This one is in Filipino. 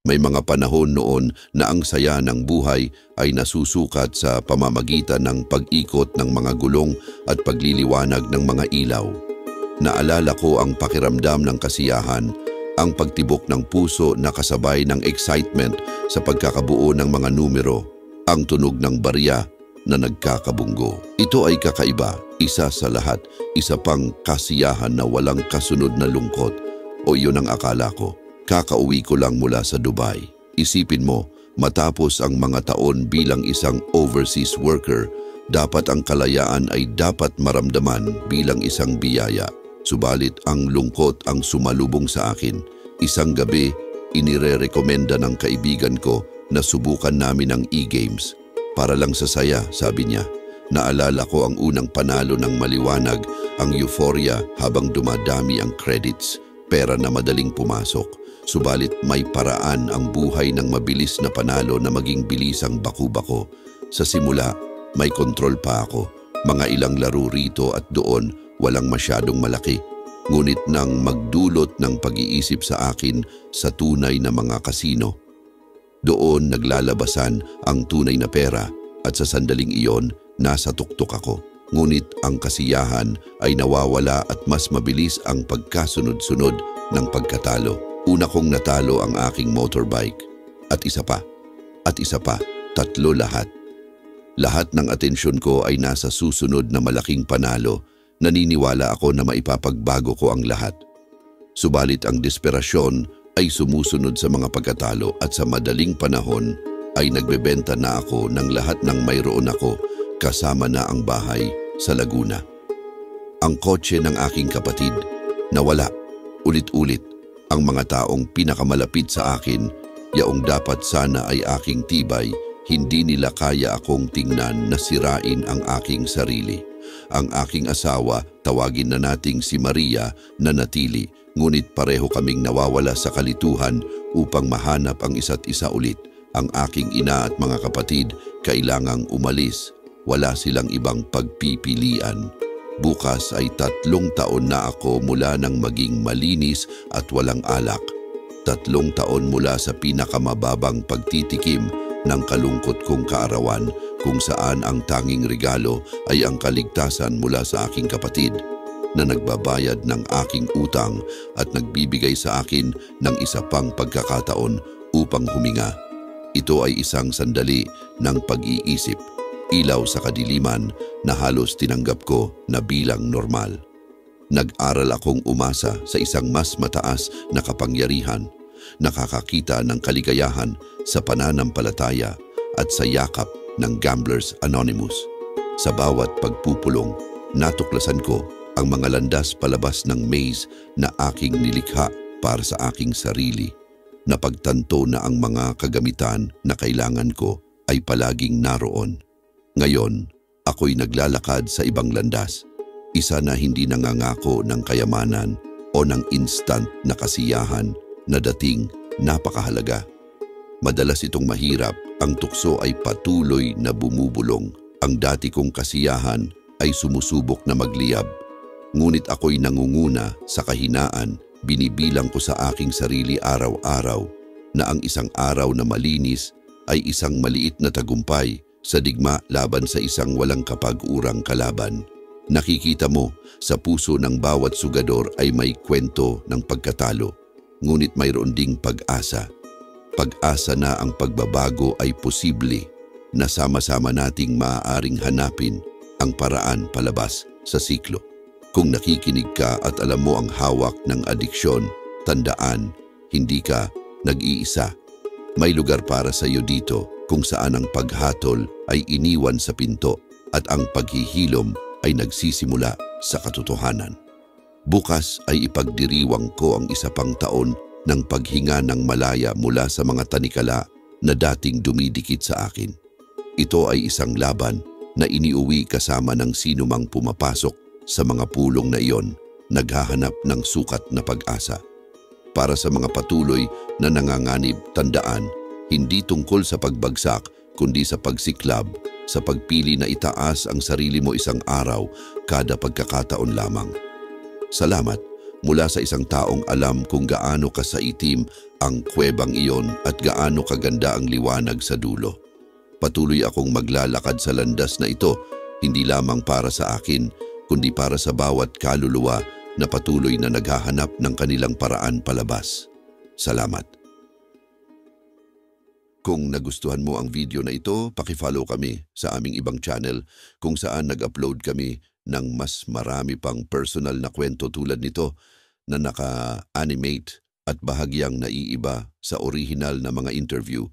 May mga panahon noon na ang saya ng buhay ay nasusukat sa pamamagitan ng pag-ikot ng mga gulong at pagliliwanag ng mga ilaw. Naalala ko ang pakiramdam ng kasiyahan, ang pagtibok ng puso na kasabay ng excitement sa pagkakabuo ng mga numero, ang tunog ng barya na nagkakabunggo. Ito ay kakaiba, isa sa lahat, isa pang kasiyahan na walang kasunod na lungkot. O iyon ang akala ko. Kakauwi ko lang mula sa Dubai. Isipin mo, matapos ang mga taon bilang isang overseas worker, dapat ang kalayaan ay dapat maramdaman bilang isang biyaya. Subalit ang lungkot ang sumalubong sa akin. Isang gabi, inirerekomenda ng kaibigan ko na subukan namin ang e-games. Para lang sa saya, sabi niya. Naalala ko ang unang panalo ng maliwanag, ang euphoria habang dumadami ang credits, pera na madaling pumasok. Subalit may paraan ang buhay ng mabilis na panalo na maging bilisang baku-bako. Sa simula, may kontrol pa ako. Mga ilang laro rito at doon, walang masyadong malaki. Ngunit nang magdulot ng pag-iisip sa akin sa tunay na mga kasino, doon naglalabasan ang tunay na pera at sa sandaling iyon, nasa tuktok ako. Ngunit ang kasiyahan ay nawawala at mas mabilis ang pagkasunod-sunod ng pagkatalo. Una kong natalo ang aking motorbike. At isa pa. Tatlo lahat. Lahat ng atensyon ko ay nasa susunod na malaking panalo. Naniniwala ako na maipapagbago ko ang lahat. Subalit ang desperasyon ay sumusunod sa mga pagkatalo at sa madaling panahon ay nagbebenta na ako ng lahat ng mayroon ako kasama na ang bahay sa Laguna. Ang kotse ng aking kapatid nawala ulit-ulit. Ang mga taong pinakamalapit sa akin, yaong dapat sana ay aking tibay, hindi nila kaya akong tingnan na sirain ang aking sarili. Ang aking asawa, tawagin na nating si Maria, nanatili, ngunit pareho kaming nawawala sa kalituhan upang mahanap ang isa't isa ulit. Ang aking ina at mga kapatid kailangang umalis. Wala silang ibang pagpipilian. Bukas ay 3 taon na ako mula nang maging malinis at walang alak. 3 taon mula sa pinakamababang pagtitikim ng kalungkot kong kaarawan kung saan ang tanging regalo ay ang kaligtasan mula sa aking kapatid na nagbabayad ng aking utang at nagbibigay sa akin ng isa pang pagkakataon upang huminga. Ito ay isang sandali ng pag-iisip. Ilaw sa kadiliman na halos tinanggap ko na bilang normal. Nag-aral akong umasa sa isang mas mataas na kapangyarihan, nakakakita ng kaligayahan sa pananampalataya at sa yakap ng Gamblers Anonymous. Sa bawat pagpupulong, natuklasan ko ang mga landas palabas ng maze na aking nilikha para sa aking sarili. Napagtanto na ang mga kagamitan na kailangan ko ay palaging naroon. Ngayon, ako'y naglalakad sa ibang landas, isa na hindi nangangako ng kayamanan o ng instant na kasiyahan na dating napakahalaga. Madalas itong mahirap, ang tukso ay patuloy na bumubulong. Ang dati kong kasiyahan ay sumusubok na magliyab. Ngunit ako'y nangunguna sa kahinaan, binibilang ko sa aking sarili araw-araw na ang isang araw na malinis ay isang maliit na tagumpay sa digma laban sa isang walang kapag-urang kalaban. Nakikita mo, sa puso ng bawat sugador ay may kwento ng pagkatalo, ngunit mayroon ding pag-asa. Pag-asa na ang pagbabago ay posible, na sama-sama nating maaaring hanapin ang paraan palabas sa siklo. Kung nakikinig ka at alam mo ang hawak ng adiksyon, tandaan, hindi ka nag-iisa. May lugar para sa iyo dito kung saan ang paghatol ay iniwan sa pinto at ang paghihilom ay nagsisimula sa katotohanan. Bukas ay ipagdiriwang ko ang isa pang taon ng paghinga ng malaya mula sa mga tanikala na dating dumidikit sa akin. Ito ay isang laban na iniuwi kasama ng sinumang pumapasok sa mga pulong na iyon, naghahanap ng sukat na pag-asa. Para sa mga patuloy na nanganganib, tandaan, hindi tungkol sa pagbagsak kundi sa pagsiklab, sa pagpili na itaas ang sarili mo isang araw kada pagkakataon lamang. Salamat, mula sa isang taong alam kung gaano kasaitim ang kuwebang iyon at gaano kaganda ang liwanag sa dulo. Patuloy akong maglalakad sa landas na ito, hindi lamang para sa akin, kundi para sa bawat kaluluwa na patuloy na naghahanap ng kanilang paraan palabas. Salamat. Kung nagustuhan mo ang video na ito, pakifollow kami sa aming ibang channel kung saan nag-upload kami ng mas marami pang personal na kwento tulad nito na naka-animate at bahagyang naiiba sa orihinal na mga interview